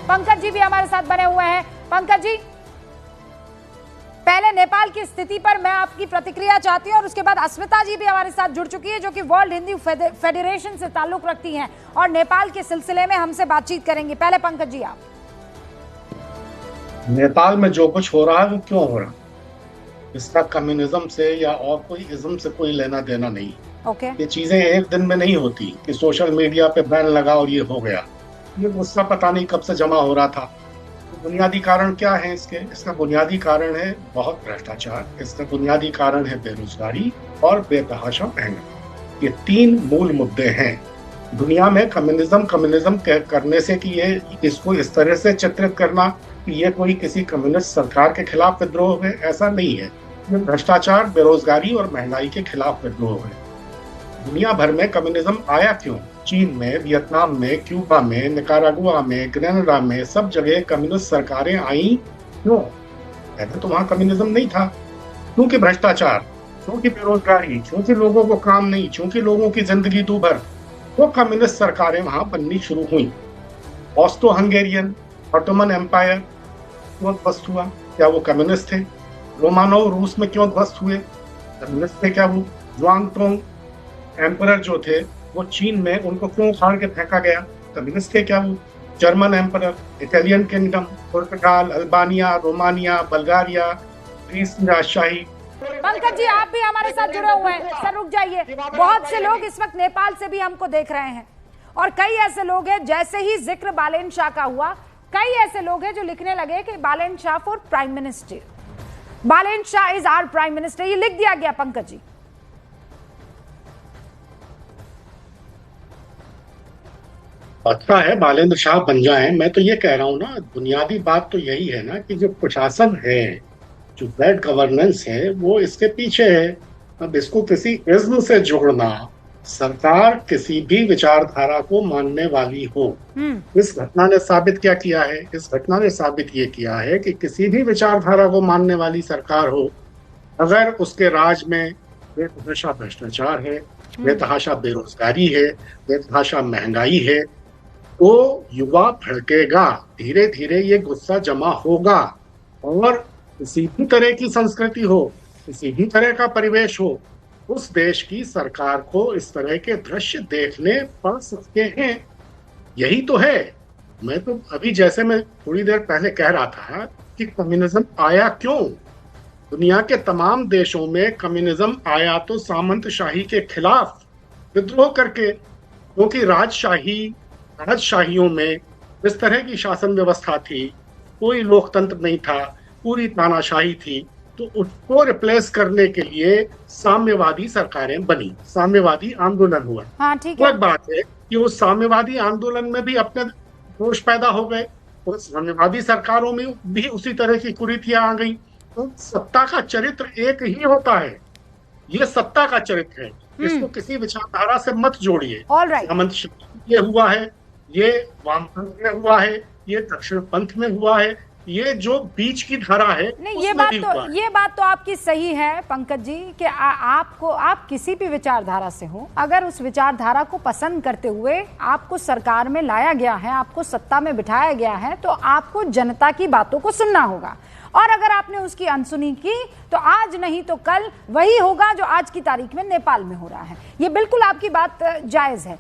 पंकज जी भी हमारे साथ बने हुए हैं। पंकज जी, पहले नेपाल की स्थिति पर मैं आपकी प्रतिक्रिया चाहती हूं और उसके बाद अस्मिता जी भी हमारे साथ जुड़ चुकी है जो कि वर्ल्ड हिंदू फेडरेशन से ताल्लुक रखती हैं और नेपाल के सिलसिले में हमसे बातचीत करेंगी। पहले पंकज जी आप। नेपाल में जो कुछ हो रहा है वो क्यों हो रहा है, इसका कम्युनिज्म से या और कोई इज्म से कोई लेना देना नहीं। ओके। ये चीजें एक दिन में नहीं होती कि सोशल मीडिया पे बैन लगा और ये हो गया। ये गुस्सा पता नहीं कब से जमा हो रहा था। तो बुनियादी कारण क्या है इसका बुनियादी कारण है बहुत भ्रष्टाचार, इसका बुनियादी कारण है बेरोजगारी और बेतहाशा महंगाई। ये तीन मूल मुद्दे हैं। दुनिया में कम्युनिज्म करने से कि ये इसको इस तरह से चित्रित करना कि ये कोई किसी कम्युनिस्ट सरकार के खिलाफ विद्रोह है, ऐसा नहीं है। ये भ्रष्टाचार, बेरोजगारी और महंगाई के खिलाफ विद्रोह है। दुनिया भर में कम्युनिज्म आया क्यों? चीन में, वियतनाम में, क्यूबा में, निकारागुआ में, ग्रेनाडा में, सब जगह कम्युनिस्ट सरकारें आई क्यों? पहले तो वहां कम्युनिज्म नहीं था। क्योंकि भ्रष्टाचार, क्योंकि बेरोजगारी, क्योंकि लोगों को काम नहीं, क्योंकि लोगों की जिंदगी दूभर, तो कम्युनिस्ट सरकारें वहां बननी शुरू हुई। ऑस्ट्रो हंगेरियन, ऑटोमन एम्पायर क्यों ध्वस्त हुआ? क्या वो कम्युनिस्ट थे? रोमानोव रूस में क्यों ध्वस्त हुए? कम्युनिस्ट थे क्या वो? ज़ुआंगटोंग एम्परर जो थे वो चीन में, उनको क्यों उखाड़ के फेंका गया? कम्युनिस्ट थे क्या वो? जर्मन एम्परर, इटालियन किंगडम, पुर्तगाल, अल्बानिया, रोमानिया, बल्गारिया, ग्रीस की राजशाही। पंकज जी आप भी हमारे साथ जुड़े हुए हैं, सर रुक जाइए। बहुत से लोग इस वक्त नेपाल से भी हमको देख रहे हैं और कई ऐसे लोग हैं, जैसे ही जिक्र बालेन शाह का हुआ, कई ऐसे लोग हैं जो लिखने लगे कि Balen Shah for prime minister, Balen Shah is our prime minister, ये लिख दिया गया। पंकज जी अच्छा है बालेंद्र शाह बन जाएं। मैं तो ये कह रहा हूँ ना, बुनियादी बात तो यही है ना कि जो प्रशासन है, जो बैड गवर्नेंस है, वो इसके पीछे है। अब इसको किसी इज्म से जोड़ना, सरकार किसी भी विचारधारा को मानने वाली हो, इस घटना ने साबित क्या किया है? इस घटना ने साबित ये किया है कि किसी भी विचारधारा को मानने वाली सरकार हो, अगर उसके राज में बेतहाशा भ्रष्टाचार है, बेतहाशा बेरोजगारी है, बेतहाशा महंगाई है, तो युवा भड़केगा, धीरे धीरे ये गुस्सा जमा होगा। और किसी भी तरह की संस्कृति हो, किसी भी तरह का परिवेश हो, उस देश की सरकार को इस तरह के दृश्य देखने पड़ सकते हैं। यही तो है। मैं तो अभी, जैसे मैं थोड़ी देर पहले कह रहा था कि कम्युनिज्म आया क्यों? दुनिया के तमाम देशों में कम्युनिज्म आया तो सामंतशाही के खिलाफ विद्रोह करके, क्योंकि राजशाहियों में इस तरह की शासन व्यवस्था थी, कोई लोकतंत्र नहीं था, पूरी तानाशाही थी। तो उसको रिप्लेस करने के लिए साम्यवादी सरकारें बनी, साम्यवादी आंदोलन हुआ। हाँ ठीक है। अलग बात है कि उस साम्यवादी आंदोलन में भी अपने दोष पैदा हो गए, उस साम्यवादी सरकारों में भी उसी तरह की कुरीतियां आ गई। तो सत्ता का चरित्र एक ही होता है, ये सत्ता का चरित्र है, इसको किसी विचारधारा से मत जोड़िए। ये हुआ है, ये वामपंथ में हुआ है, ये दक्षिण पंथ में हुआ है, ये जो बीच की धारा है नहीं, ये बात तो आपकी सही है पंकज जी कि आप किसी भी विचारधारा से हो, अगर उस विचारधारा को पसंद करते हुए आपको सरकार में लाया गया है, आपको सत्ता में बिठाया गया है, तो आपको जनता की बातों को सुनना होगा। और अगर आपने उसकी अनसुनी की तो आज नहीं तो कल वही होगा जो आज की तारीख में नेपाल में हो रहा है। ये बिल्कुल आपकी बात जायज है।